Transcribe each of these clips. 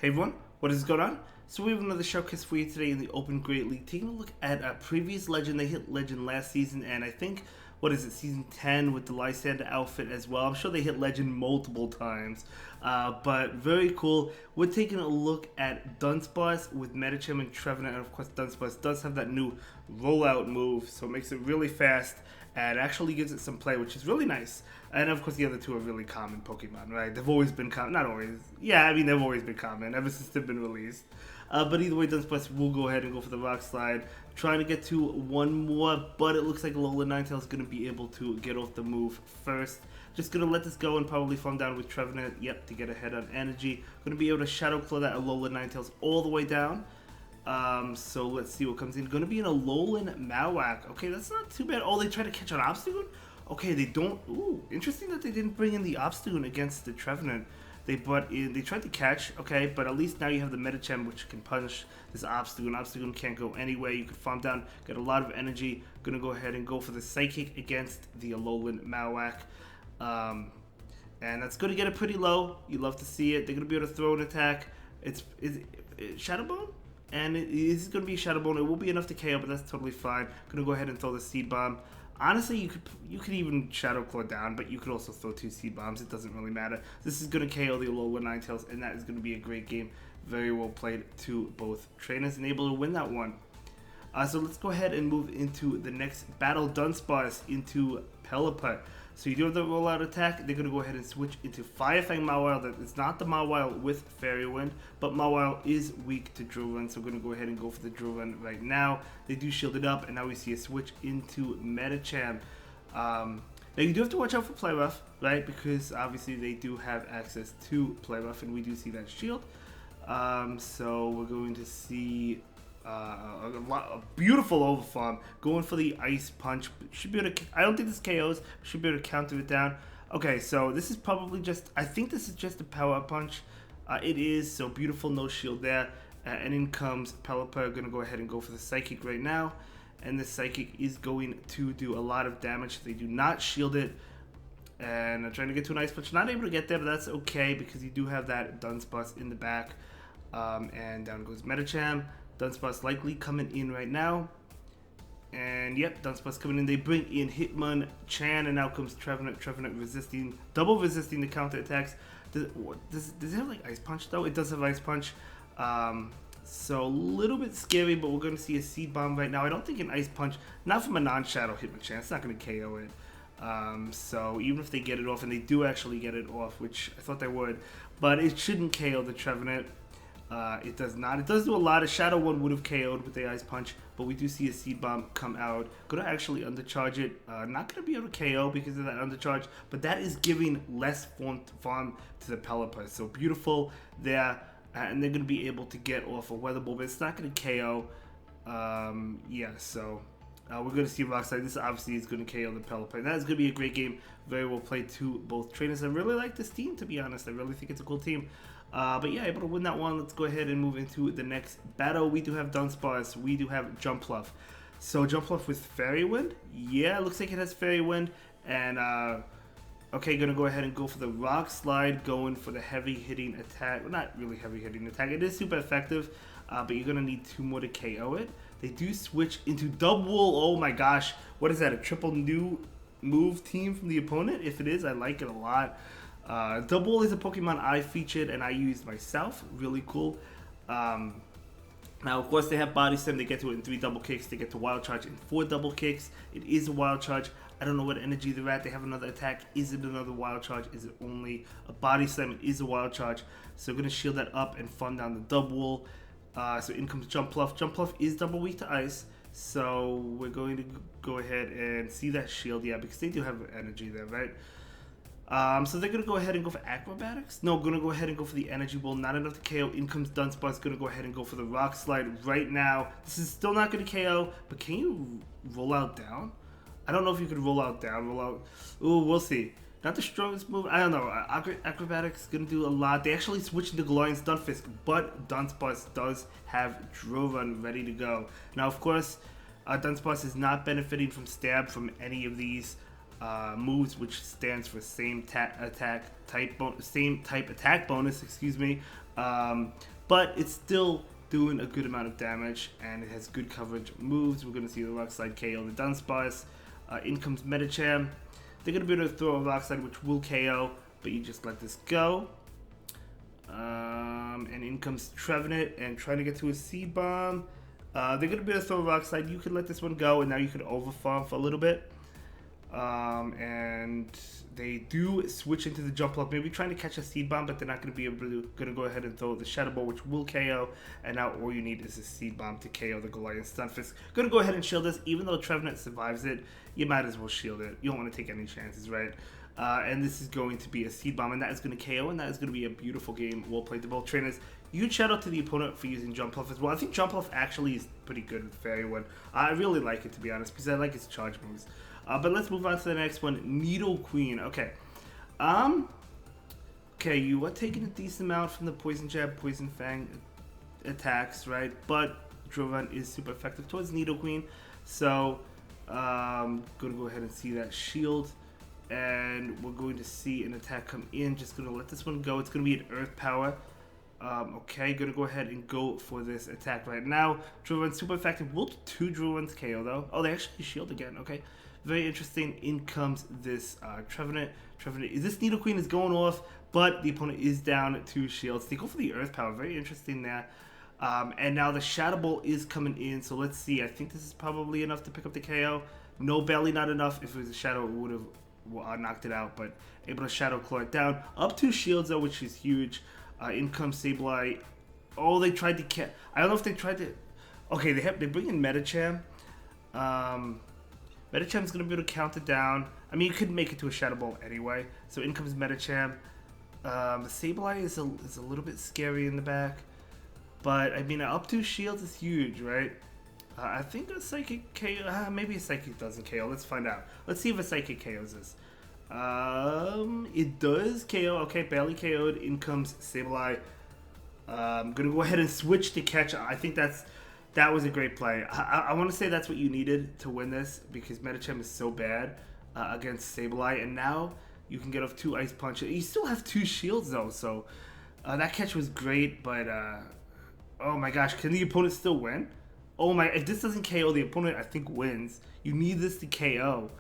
Hey everyone, what is going on? So we have another showcase for you today in the Open Great League. Taking a look at a previous Legend. They hit Legend last season, and I think, what is it, Season 10 with the Lysander outfit as well. I'm sure they hit Legend multiple times, but very cool. We're taking a look at Dunsparce with Medicham and Trevenant, and of course Dunsparce does have that new Rollout move, so it makes it really fast and actually gives it some play, which is really nice. And of course, the other two are really common Pokemon, right? They've always been common. Not always. Yeah, I mean, they've always been common ever since they've been released. But either way, Dunsparce will go ahead and go for the Rock Slide. Trying to get to one more, but it looks like Alola Ninetale is going to be able to get off the move first. Just going to let this go and probably farm down with Trevenant, yep, to get ahead on energy. Going to be able to Shadow Claw that Alola Ninetales all the way down. So let's see what comes in. Going to be an Alolan Mawak. Okay, that's not too bad. Oh, they try to catch an Obstagoon? Okay, they don't. Ooh, interesting that they didn't bring in the Obstagoon against the Trevenant. They tried to catch, okay, but at least now you have the Medicham, which can punish this Obstagoon. Obstagoon can't go anywhere. You can farm down, get a lot of energy. Gonna go ahead and go for the Psychic against the Alolan Mawak. And that's gonna get it pretty low. You love to see it. They're gonna be able to throw an attack. It's Shadow Bone? And it is going to be Shadow Bone. It will be enough to KO, but that's totally fine. Going to go ahead and throw the Seed Bomb. Honestly, you could even Shadow Claw down, but you could also throw 2 Seed Bombs. It doesn't really matter. This is going to KO the Alola Ninetales, and that is going to be a great game. Very well played to both trainers and able to win that one. So let's go ahead and move into the next battle. Dunsparce into Pelipper. So you do have the rollout attack. They're going to go ahead and switch into Fire Fang Mawile. That is not the Mawile with Fairy Wind, but Mawile is weak to Drill Run, so we're going to go ahead and go for the Drill Run right now. They do shield it up, and now we see a switch into Medicham. Now you do have to watch out for Play Rough, right? Because obviously they do have access to Play Rough, and we do see that shield. So we're going to see a beautiful overfarm going for the Ice Punch. Should be able to, I don't think this KOs, should be able to counter it down. Okay, so this is probably just, I think this is just a Power Punch. It is, so beautiful, no shield there. And in comes Pelipper. Gonna go ahead and go for the Psychic right now. And the Psychic is going to do a lot of damage. They do not shield it. And I'm trying to get to an Ice Punch. Not able to get there, but that's okay because you do have that Dunsparce in the back. And down goes Medicham. Dunsparce likely coming in right now. And yep, Dunsparce coming in. They bring in Hitmonchan, and now comes Trevenant. Trevenant resisting, double resisting the counter attacks. Does it have like Ice Punch though? It does have Ice Punch. So a little bit scary, but we're going to see a Seed Bomb right now. I don't think an Ice Punch, not from a non-Shadow Hitmonchan, it's not going to KO it. So even if they get it off, and they do actually get it off, which I thought they would, but it shouldn't KO the Trevenant. It does not. It does do a lot. A Shadow one would have KO'd with the Ice Punch, but we do see a Seed Bomb come out. Going to actually undercharge it. Not going to be able to KO because of that undercharge, but that is giving less farm to the Pelipper. So beautiful there, and they're going to be able to get off a Weather Ball, but it's not going to KO. Yeah, so we're going to see Rock Slide. This obviously is going to KO the Pelipper, and that is going to be a great game. Very well played to both trainers. I really like this team, to be honest. I really think it's a cool team. But yeah, able to win that one. Let's go ahead and move into the next battle. We do have Dunsparce. We do have Jumpluff. So Jumpluff with Fairy Wind. Yeah, looks like it has Fairy Wind. And, okay, going to go ahead and go for the Rock Slide. Going for the heavy hitting attack. Well, not really heavy hitting attack. It is super effective. But you're going to need 2 more to KO it. They do switch into Duel. Oh my gosh. What is that? A triple new move team from the opponent? If it is, I like it a lot. Duel is a Pokemon I featured and I used myself. Really cool. Now, of course, they have Body Slam. They get to it in 3 double kicks. They get to Wild Charge in 4 double kicks. It is a Wild Charge. I don't know what energy they're at. They have another attack. Is it another Wild Charge? Is it only a Body Slam? It is a Wild Charge. So we're going to shield that up and farm down the Duel. So in comes Jumpluff. Jumpluff is double weak to Ice. So we're going to go ahead and see that shield. Yeah, because they do have energy there, right? So they're going to go ahead and go for Acrobatics. No, going to go ahead and go for the Energy Ball. Not enough to KO. In comes Dunsparce. Going to go ahead and go for the Rock Slide right now. This is still not going to KO, but can you roll out down? I don't know if you could roll out down. Roll out. Ooh, we'll see. Not the strongest move. I don't know. Acrobatics going to do a lot. They actually switched into Glorious Stunfisk, but Dunsparce does have Drill Run ready to go. Now, of course, Dunsparce is not benefiting from Stab from any of these moves, which stands for same type attack bonus. Excuse me. but it's still doing a good amount of damage, and it has good coverage moves. We're going to see the Rock Slide KO the Dunsparce. In comes Medicham. They're going to be able to throw a Rock Slide, which will KO, but you just let this go. And in comes Trevenant, and trying to get to a Seed Bomb. They're going to be able to throw a Rock Slide. You could let this one go, and now you could overfarm for a little bit. And they do switch into the Jump Up, maybe trying to catch a Seed Bomb, but they're not going to be able to go ahead and throw the Shadow Ball, which will KO. And now all you need is a Seed Bomb to KO the Goliath Stunfisk. Going to go ahead and shield this. Even though Trevenant survives it, you might as well shield it. You don't want to take any chances, right? And this is going to be a Seed Bomb, and that is going to KO, and that is going to be a beautiful game. Well played to both trainers. Huge shout out to the opponent for using Jump Off as well. I think Jump Off actually is pretty good with Fairy One. I really like it, to be honest, because I like its charge moves. But let's move on to the next one, Nidoqueen. Okay. Okay, you are taking a decent amount from the Poison Jab, Poison Fang attacks, right? But Drill Run is super effective towards Nidoqueen. So, gonna go ahead and see that shield. And we're going to see an attack come in. Just gonna let this one go. It's gonna be an Earth Power. Okay, gonna go ahead and go for this attack right now. Drill Run super effective. Will 2 Drill Runs KO though? Oh, they actually shield again. Okay. Very interesting. In comes this Trevenant. This Nidoqueen is going off, but the opponent is down 2 shields. They go for the Earth Power. Very interesting there. And now the Shadow Ball is coming in. So let's see. I think this is probably enough to pick up the KO. No, barely not enough. If it was a Shadow, it would have knocked it out. But able to Shadow Claw it down. Up 2 shields though, which is huge. In comes Sableye. Oh, they tried to I don't know if they tried to. Okay, they bring in Medicham. Medicham's going to be able to count it down. I mean, you could make it to a Shadow Ball anyway. So in comes Medicham. The Sableye is a little bit scary in the back. But, I mean, up 2 shields is huge, right? I think a Psychic KO... maybe a Psychic doesn't KO. Let's find out. Let's see if a Psychic KOs this. It does KO. Okay, barely KO'd. In comes Sableye. I'm going to go ahead and switch to catch. I think that was a great play. I want to say that's what you needed to win this, because Medicham is so bad against Sableye, and now you can get off 2 Ice Punches. You still have 2 shields though, so that catch was great, but oh my gosh, can the opponent still win? Oh my, if this doesn't KO, the opponent I think wins. You need this to KO.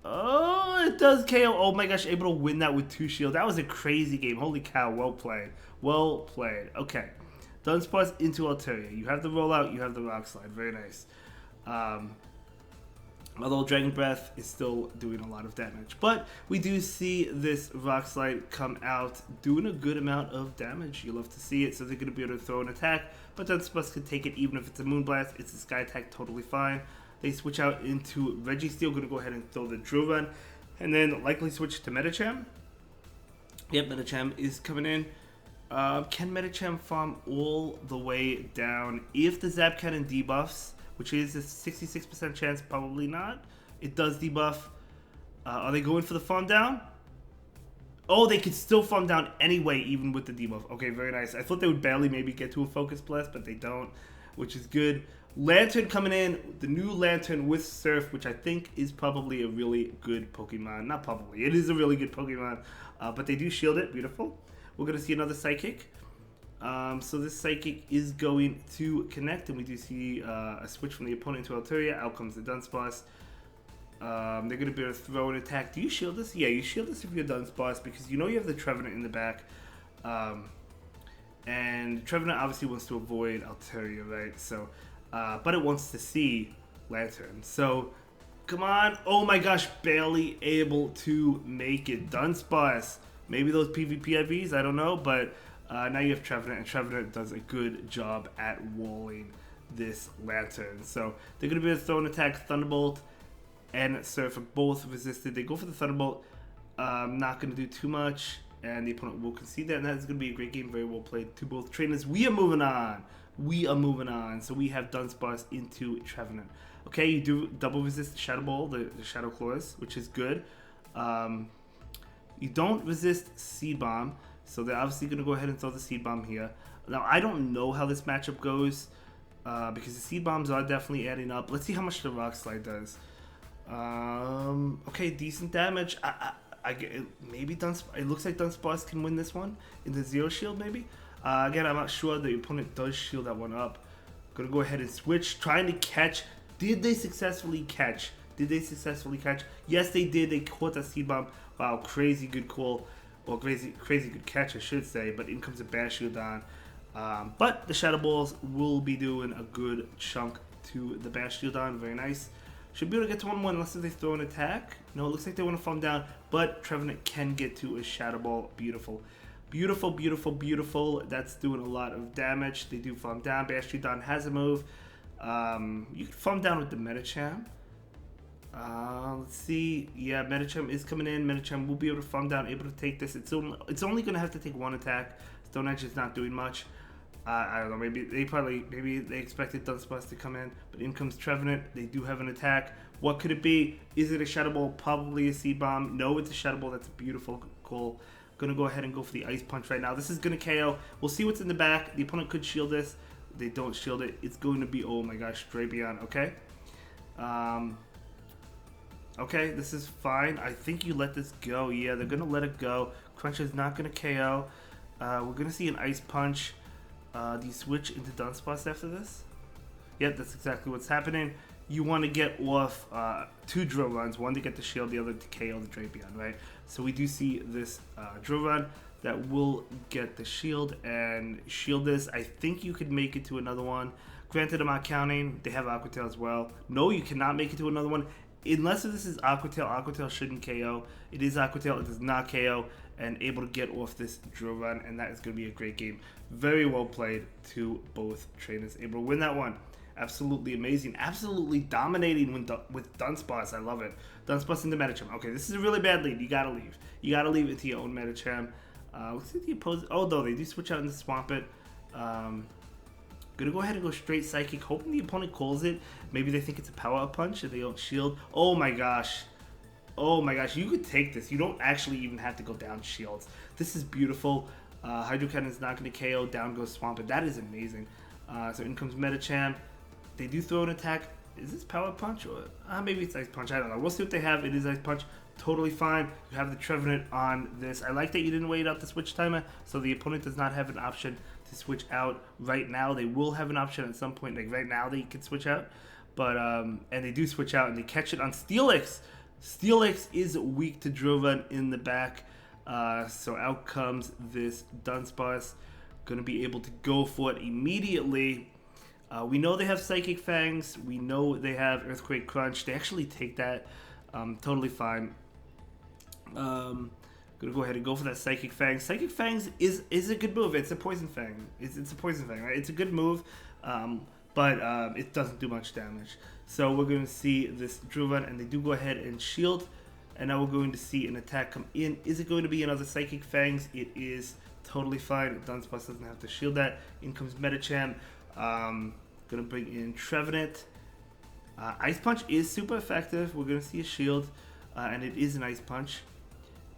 Oh, it does KO. Oh my gosh, able to win that with 2 shields. That was a crazy game. Holy cow, well played. Well played. Okay. Dunsparce into Altaria. You have the Rollout, you have the Rock Slide. Very nice. Although Dragon Breath is still doing a lot of damage. But we do see this Rock Slide come out doing a good amount of damage. You love to see it. So they're going to be able to throw an attack. But Dunsparce can take it even if it's a Moonblast. It's a Sky Attack, totally fine. They switch out into Registeel. Going to go ahead and throw the Drill Run. And then likely switch to Medicham. Yep, Medicham is coming in. Can Medicham farm all the way down? If the Zap Cannon debuffs, which is a 66% chance, probably not. It does debuff. Are they going for the farm down? Oh, they could still farm down anyway, even with the debuff. Okay, very nice. I thought they would barely maybe get to a Focus Blast, but they don't, which is good. Lantern coming in, the new Lantern with Surf, which I think is probably a really good Pokemon. Not probably, it is a really good Pokemon, but they do shield it. Beautiful. We're going to see another Psychic. So this Psychic is going to connect, and we do see a switch from the opponent to Altaria. Out comes the Dunsparce. They're going to be able to throw an attack. Do you shield this? Yeah, you shield this if you're Dunsparce, because you know you have the Trevenant in the back. And Trevenant obviously wants to avoid Altaria, right? So, but it wants to see Lantern. So, come on. Oh my gosh, barely able to make it. Dunsparce. Maybe those PvP IVs, I don't know, but now you have Trevenant, and Trevenant does a good job at walling this Lantern. So they're going to be able to throw an attack. Thunderbolt and Surf are both resisted. They go for the Thunderbolt. Not going to do too much, and the opponent will concede that, and that's going to be a great game. Very well played to both trainers. We are moving on. So we have Dunsparce into Trevenant. Okay, you do double resist the Shadow Ball, the Shadow Claws, which is good. You don't resist Seed Bomb, so they're obviously going to go ahead and throw the Seed Bomb here. Now, I don't know how this matchup goes, because the Seed Bombs are definitely adding up. Let's see how much the Rock Slide does. Okay, decent damage. I get maybe it looks like Dunsparce can win this one in the Zero Shield, maybe. Again, I'm not sure. The opponent does shield that one up. Gonna go ahead and switch, trying to catch. Did they successfully catch? Did they successfully catch? Yes, they did. They caught that seed bomb. Wow, crazy good call. Or crazy good catch, I should say. But in comes a Bastiodon. But the Shadow Balls will be doing a good chunk to the Bastiodon. Very nice. Should be able to get to 1-1 unless they throw an attack. No, it looks like they want to farm down. But Trevenant can get to a Shadow Ball. Beautiful. Beautiful, beautiful, beautiful. That's doing a lot of damage. They do farm down. Bastiodon has a move. You can farm down with the Medicham. Let's see. Yeah, Medicham is coming in. Medicham will be able to farm down, able to take this. It's only going to have to take one attack. Stone Edge is not doing much. I don't know. Maybe they expected Dunsparce to come in, but in comes Trevenant. They do have an attack. What could it be? Is it a Shadow Ball? Probably a Seed Bomb. No, it's a Shadow Ball. That's a beautiful call. Gonna go ahead and go for the Ice Punch right now. This is gonna KO. We'll see what's in the back. The opponent could shield this. They don't shield it. It's going to be, oh my gosh, Drapion. Okay. Okay, this is fine. I think you let this go. Yeah, they're gonna let it go. Crunch is not gonna KO. We're gonna see an Ice Punch. Do you switch into Dunsparce after this? Yep, that's exactly what's happening. You want to get off 2 drill runs, one to get the shield, the other to KO the Drapion, right? So we do see this drill run that will get the shield and shield this. I think you could make it to another one. Granted, I'm not counting. They have Aqua Tail as well. No, you cannot make it to another one. Unless this is Aqua Tail. Aqua Tail shouldn't KO. It is Aqua Tail. It does not KO. And able to get off this drill run. And that is going to be a great game. Very well played to both trainers. Able to win that one. Absolutely amazing. Absolutely dominating with Dunsparce. I love it. Dunsparce into Medicham. Okay, this is a really bad lead. You got to leave. You got to leave it to your own Medicham. Let's see the opposing. Oh, no, they do switch out into Swampert. Gonna go ahead and go straight Psychic, hoping the opponent calls it. Maybe they think it's a power up punch and they don't shield. Oh my gosh. Oh my gosh, you could take this. You don't actually even have to go down shields. This is beautiful. Hydro Cannon is not going to KO. Down goes Swampert. That is amazing. So in comes Medicham. They do throw an attack. Is this power punch or maybe it's Ice Punch? I don't know. We'll see what they have. It is Ice Punch. Totally fine. You have the Trevenant on this. I like that you didn't wait out the switch timer, so the opponent does not have an option to switch out right now. They will have an option at some point. Like right now, they can switch out, but and they do switch out and they catch it on Steelix. Steelix is weak to Drill Run in the back, so out comes this Dunsparce. Going to be able to go for it immediately. We know they have Psychic Fangs. We know they have Earthquake Crunch. They actually take that. Totally fine. Gonna go ahead and go for that Psychic Fangs. Psychic Fangs is a good move. It's a Poison Fang. It's a Poison Fang, right? It's a good move, but it doesn't do much damage. So we're going to see this Drill Run, and they do go ahead and shield. And now we're going to see an attack come in. Is it going to be another Psychic Fangs? It is totally fine. Dunsparce doesn't have to shield that. In comes Medicham. Gonna bring in Trevenant. Ice Punch is super effective. We're gonna see a shield, and it is an Ice Punch.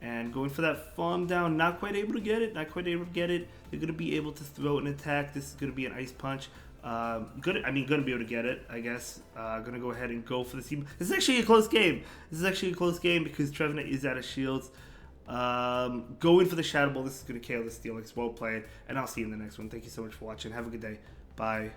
And going for that farm down, not quite able to get it. Not quite able to get it. They're gonna be able to throw an attack. This is gonna be an Ice Punch. Gonna be able to get it, I guess. Gonna go ahead and go for the team. This is actually a close game. This is actually a close game because Trevenant is out of shields. Going for the Shadow Ball. This is gonna KO the Steelix. Well played, and I'll see you in the next one. Thank you so much for watching. Have a good day. Bye.